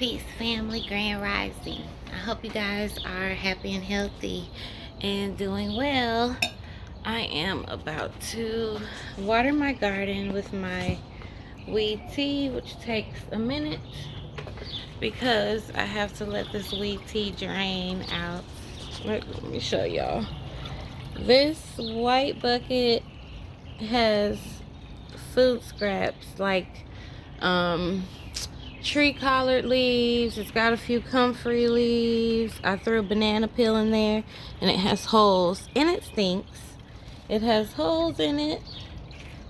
Peace, family, grand rising. I hope you guys are happy and healthy and doing well. I am about to water my garden with my weed tea, which takes a minute because I have to let this weed tea drain out. Let me show y'all. This white bucket has food scraps like um tree collard leaves. It's got a few comfrey leaves. I threw a banana peel in there and it has holes and it stinks. It has holes in it,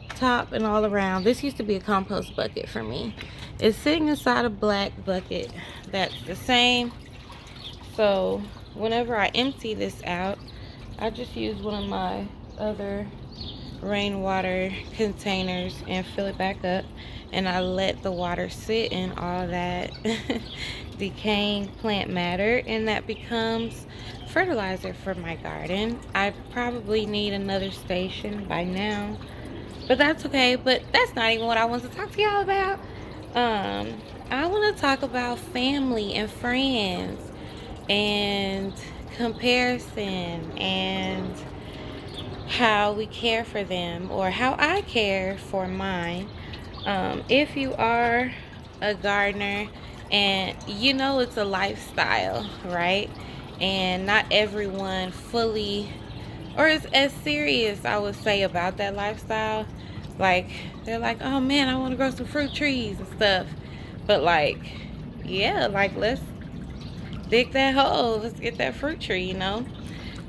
top and all around. This used to be a compost bucket for me. It's sitting inside a black bucket that's the same. So whenever I empty this out, I just use one of my other rainwater containers and fill it back up, and I let the water sit in all that decaying plant matter, and that becomes fertilizer for my garden. I probably need another station by now, but that's okay. But that's not even what I want to talk to y'all about. I want to talk about family and friends and comparison and how we care for them, or how I care for mine. If you are a gardener, and you know it's a lifestyle, right? And not everyone fully or is as serious, I would say, about that lifestyle. Like, they're like, oh man, I want to grow some fruit trees and stuff. But like, yeah, like let's dig that hole. Let's get that fruit tree.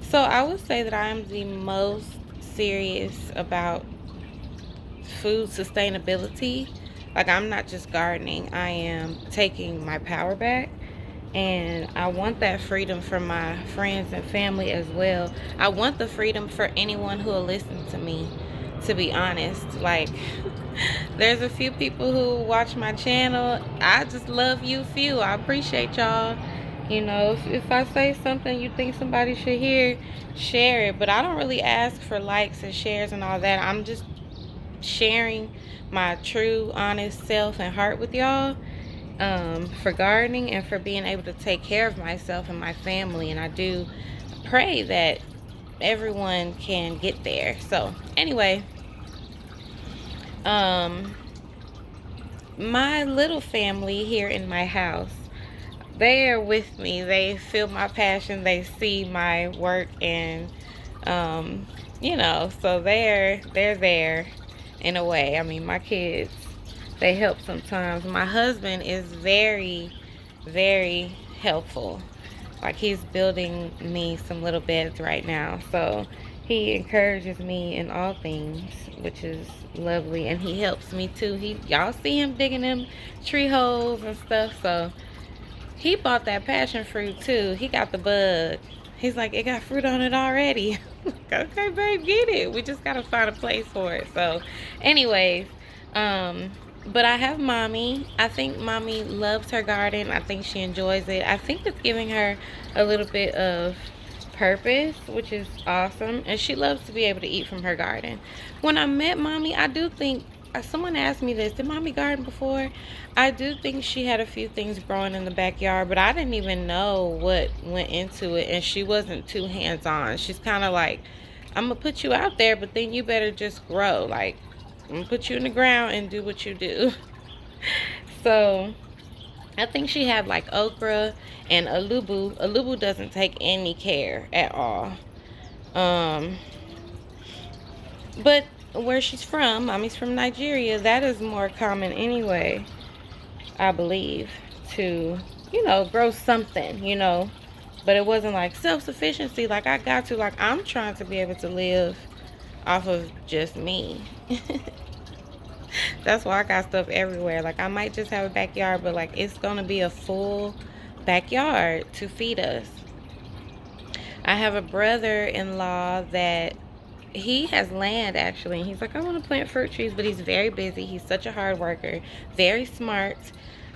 So I would say that I'm the most serious about food sustainability. Like, I'm not just gardening, I am taking my power back. And I want that freedom for my friends and family as well. I want the freedom for anyone who will listen to me, to be honest. Like, there's a few people who watch my channel. I just love you few. I appreciate y'all. If I say something you think somebody should hear, share it. But I don't really ask for likes and shares and all that. I'm just sharing my true, honest self and heart with y'all, for gardening and for being able to take care of myself and my family. And I do pray that everyone can get there. So, anyway, my little family here in my house, they are with me. They feel my passion. They see my work, and so they're there in a way. I mean, my kids, they help sometimes. My husband is very, very helpful. Like, he's building me some little beds right now. So he encourages me in all things, which is lovely. And he helps me too. Y'all see him digging them tree holes and stuff. So he bought that passion fruit too. He got the bug. He's like, it got fruit on it already. Okay, babe, get it. We just gotta find a place for it. So, anyways, but I have mommy. I think mommy loves her garden. I think she enjoys it. I think it's giving her a little bit of purpose, which is awesome. And she loves to be able to eat from her garden. When I met mommy, I do think, someone asked me this, did mommy garden before? I do think she had a few things growing in the backyard, but I didn't even know what went into it. And she wasn't too hands-on. She's kind of like, I'm gonna put you out there, but then you better just grow. Like, I'm gonna put you in the ground and do what you do. So I think she had like okra and alubu. Alubu doesn't take any care at all. Um, but where she's from, mommy's from Nigeria, that is more common anyway, I believe, to, grow something. But it wasn't like self-sufficiency. Like, like, I'm trying to be able to live off of just me. That's why I got stuff everywhere. Like, I might just have a backyard, but like, it's gonna be a full backyard to feed us. I have a brother-in-law that he has land, actually, and he's like, I want to plant fruit trees, but he's very busy. He's such a hard worker, very smart,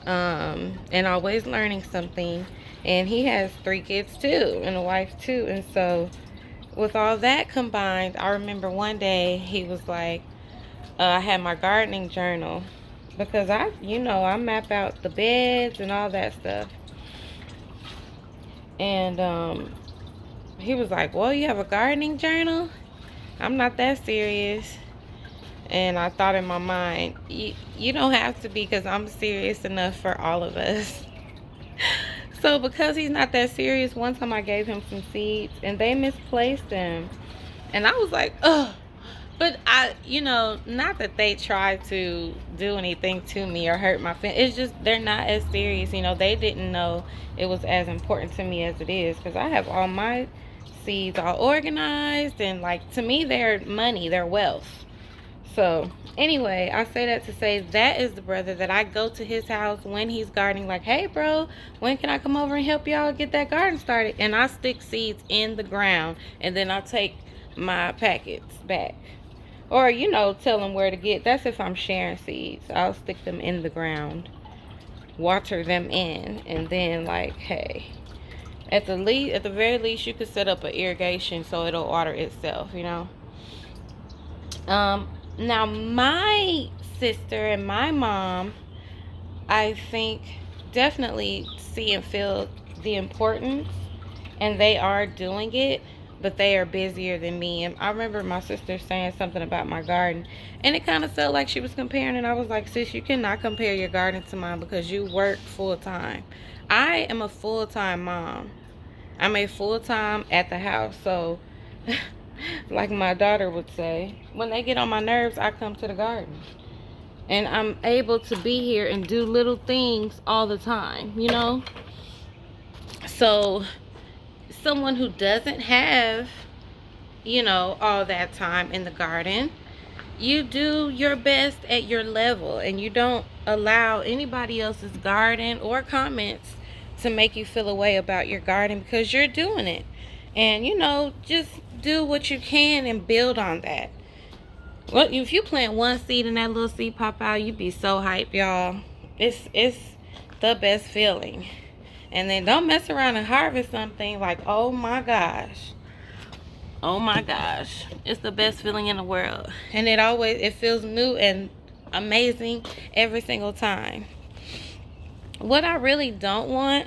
and always learning something. And he has 3 kids too, and a wife too. And so with all that combined, I remember one day he was like, I had my gardening journal, because I map out the beds and all that stuff. And he was like, well, you have a gardening journal? I'm not that serious. And I thought in my mind, you don't have to be, because I'm serious enough for all of us. So because he's not that serious, one time I gave him some seeds and they misplaced them. And I was like, ugh. But not that they tried to do anything to me or hurt my feelings. It's just they're not as serious. They didn't know it was as important to me as it is, because I have all my seeds all organized, and like, to me, they're money, they're wealth. So anyway, I say that to say that is the brother that I go to his house when he's gardening, like, hey bro, when can I come over and help y'all get that garden started? And I stick seeds in the ground, and then I take my packets back. Or, tell them where to get. That's if I'm sharing seeds. I'll stick them in the ground, water them in, and then, like, hey, at the very least, you could set up an irrigation so it'll water itself, Now, my sister and my mom, I think, definitely see and feel the importance, and they are doing it, but they are busier than me. And I remember my sister saying something about my garden, and it kind of felt like she was comparing, and I was like, sis, you cannot compare your garden to mine, because you work full time. I am a full-time mom. I'm a full-time at the house. So like my daughter would say, when they get on my nerves, I come to the garden. And I'm able to be here and do little things all the time, So someone who doesn't have, all that time in the garden, you do your best at your level, and you don't allow anybody else's garden or comments to make you feel a way about your garden, because you're doing it. And just do what you can and build on that. Well, if you plant one seed and that little seed pop out, you'd be so hyped, y'all. It's the best feeling. And then don't mess around and harvest something like, oh my gosh, it's the best feeling in the world. And it feels new and amazing every single time. What I really don't want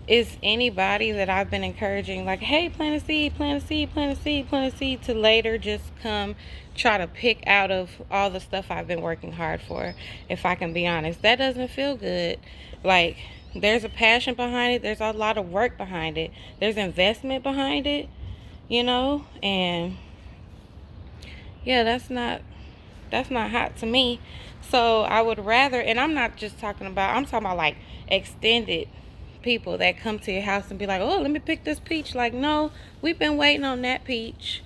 is anybody that I've been encouraging, like, hey, plant a seed, to later just come try to pick out of all the stuff I've been working hard for. If I can be honest, that doesn't feel good. Like, there's a passion behind it, there's a lot of work behind it, there's investment behind it, and yeah, that's not hot to me. So I would rather, and I'm talking about like extended people that come to your house and be like, oh, let me pick this peach. Like, no, we've been waiting on that peach.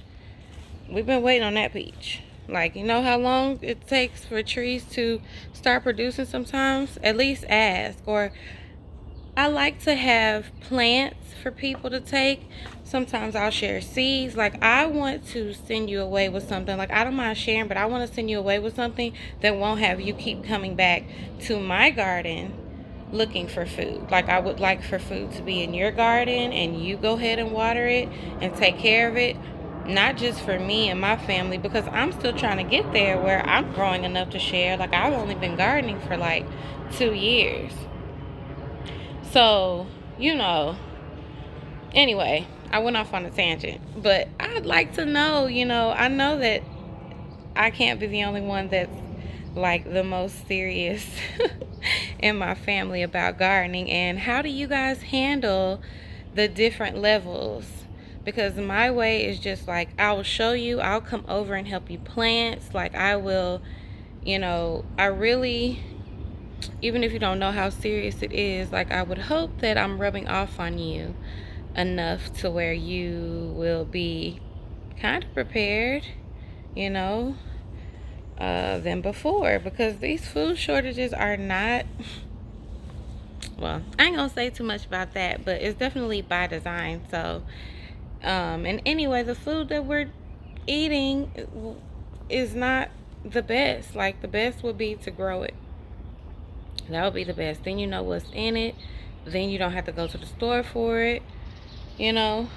Like, you know how long it takes for trees to start producing sometimes? At least ask. Or I like to have plants for people to take. Sometimes I'll share seeds. Like, I want to send you away with something. Like, I don't mind sharing, but I want to send you away with something that won't have you keep coming back to my garden looking for food. Like, I would like for food to be in your garden, and you go ahead and water it and take care of it. Not just for me and my family, because I'm still trying to get there where I'm growing enough to share. Like, I've only been gardening for like 2 years. So, anyway, I went off on a tangent, but I'd like to know, I know that I can't be the only one that's like the most serious in my family about gardening. And how do you guys handle the different levels? Because my way is just like, I will show you, I'll come over and help you plant. Like, I will, I really, even if you don't know how serious it is, like, I would hope that I'm rubbing off on you enough to where you will be kind of prepared, than before. Because these food shortages are not, well, I ain't gonna say too much about that, but it's definitely by design. So and anyway, the food that we're eating is not the best. Like, the best would be to grow it. That would be the best. Then you know what's in it. Then you don't have to go to the store for it, And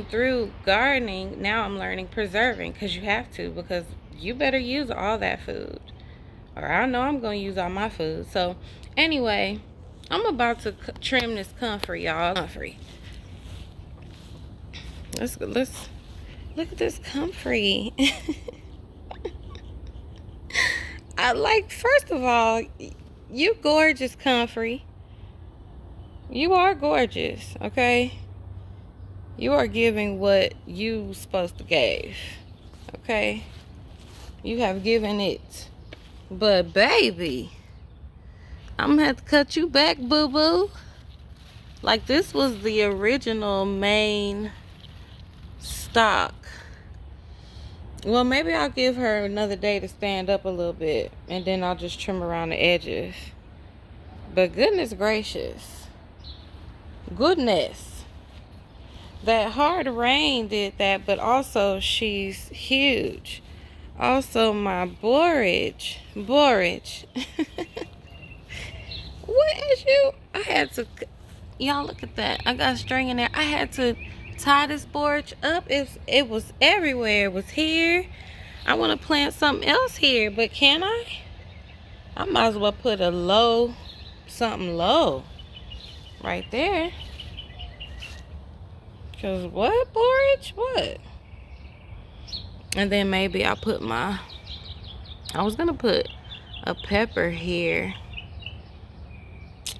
through gardening, now I'm learning preserving, because you have to, because you better use all that food. or I know I'm gonna use all my food. So anyway, I'm about to trim this comfrey, y'all. Comfrey. Let's look at this comfrey. I like, first of all, you gorgeous, comfrey. You are gorgeous, okay? You are giving what you supposed to give, okay? You have given it. But baby, I'm gonna have to cut you back, boo-boo. Like, this was the original main stock. Well, maybe I'll give her another day to stand up a little bit, and then I'll just trim around the edges. But goodness gracious, goodness, that hard rain did that. But also, she's huge. Also, my borage. What is you? I had to, y'all look at that. I got string in there. I had to tie this borage up. It was everywhere. It was here. I want to plant something else here, but can I? I might as well put a low, something low right there. Cause what, borage? What? And then maybe I'll put I was gonna put a pepper here.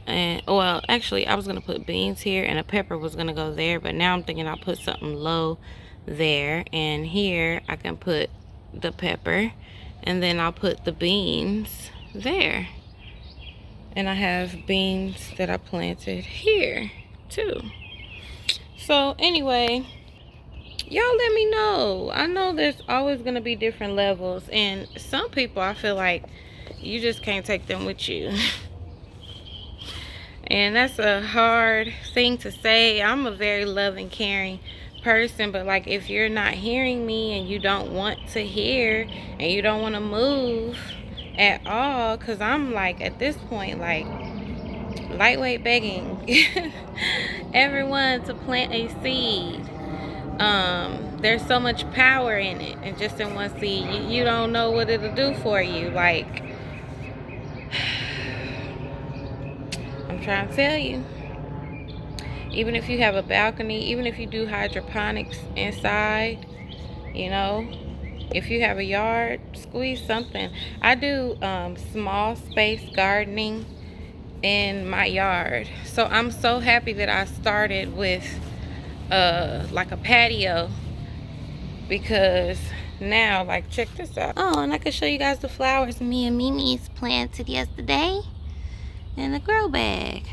And, well, actually, I was going to put beans here and a pepper was going to go there. But now I'm thinking I'll put something low there. And here I can put the pepper. And then I'll put the beans there. And I have beans that I planted here, too. So, anyway, y'all let me know. I know there's always going to be different levels. And some people, I feel like you just can't take them with you. And that's a hard thing to say. I'm a very loving, caring person, but like, if you're not hearing me and you don't want to hear and you don't want to move at all, because I'm like, at this point, like, lightweight begging everyone to plant a seed. There's so much power in it, and just in one seed, you don't know what it'll do for you. Like, I'm trying to tell you, even if you have a balcony, even if you do hydroponics inside, you know, if you have a yard, squeeze something. I do small space gardening in my yard. So I'm so happy that I started with like a patio, because now, like, check this out. Oh, and I can show you guys the flowers me and Mimi's planted yesterday in the grow bag.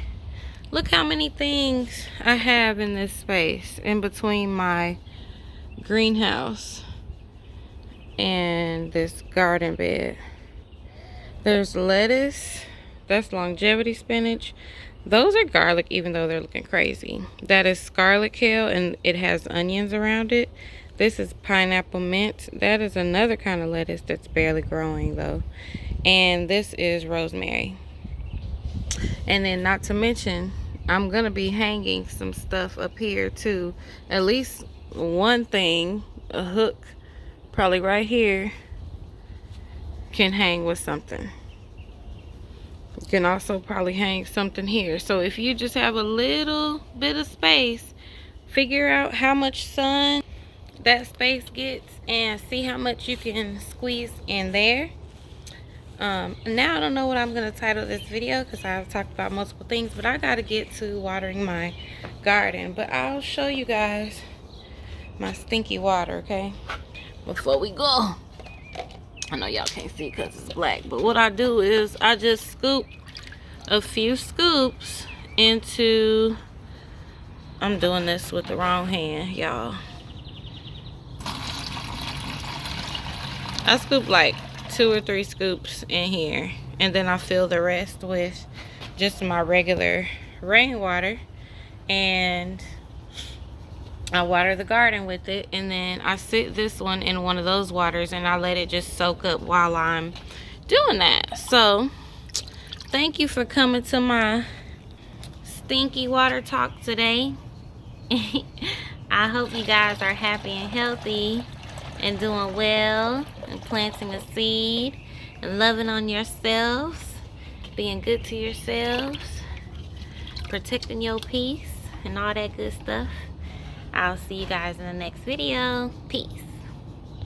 Look how many things I have in this space in between my greenhouse and this garden bed. There's lettuce. That's longevity spinach. Those are garlic, even though they're looking crazy. That is scarlet kale, and it has onions around it. This is pineapple mint. That is another kind of lettuce that's barely growing, though. And this is rosemary. And then, not to mention, I'm gonna be hanging some stuff up here too. At least one thing, a hook, probably right here, can hang with something. You can also probably hang something here. So if you just have a little bit of space, figure out how much sun that space gets and see how much you can squeeze in there. Now I don't know what I'm gonna title this video, because I've talked about multiple things, but I gotta get to watering my garden. But I'll show you guys my stinky water, okay, before we go. I know y'all can't see because it's black, but what I do is I just scoop a few scoops into, I'm doing this with the wrong hand, y'all. I scoop like 2 or 3 scoops in here, and then I fill the rest with just my regular rainwater, and I water the garden with it. And then I sit this one in one of those waters and I let it just soak up while I'm doing that. So thank you for coming to my stinky water talk today. I hope you guys are happy and healthy and doing well and planting a seed. and loving on yourselves, being good to yourselves, protecting your peace, and all that good stuff. I'll see you guys in the next video. Peace.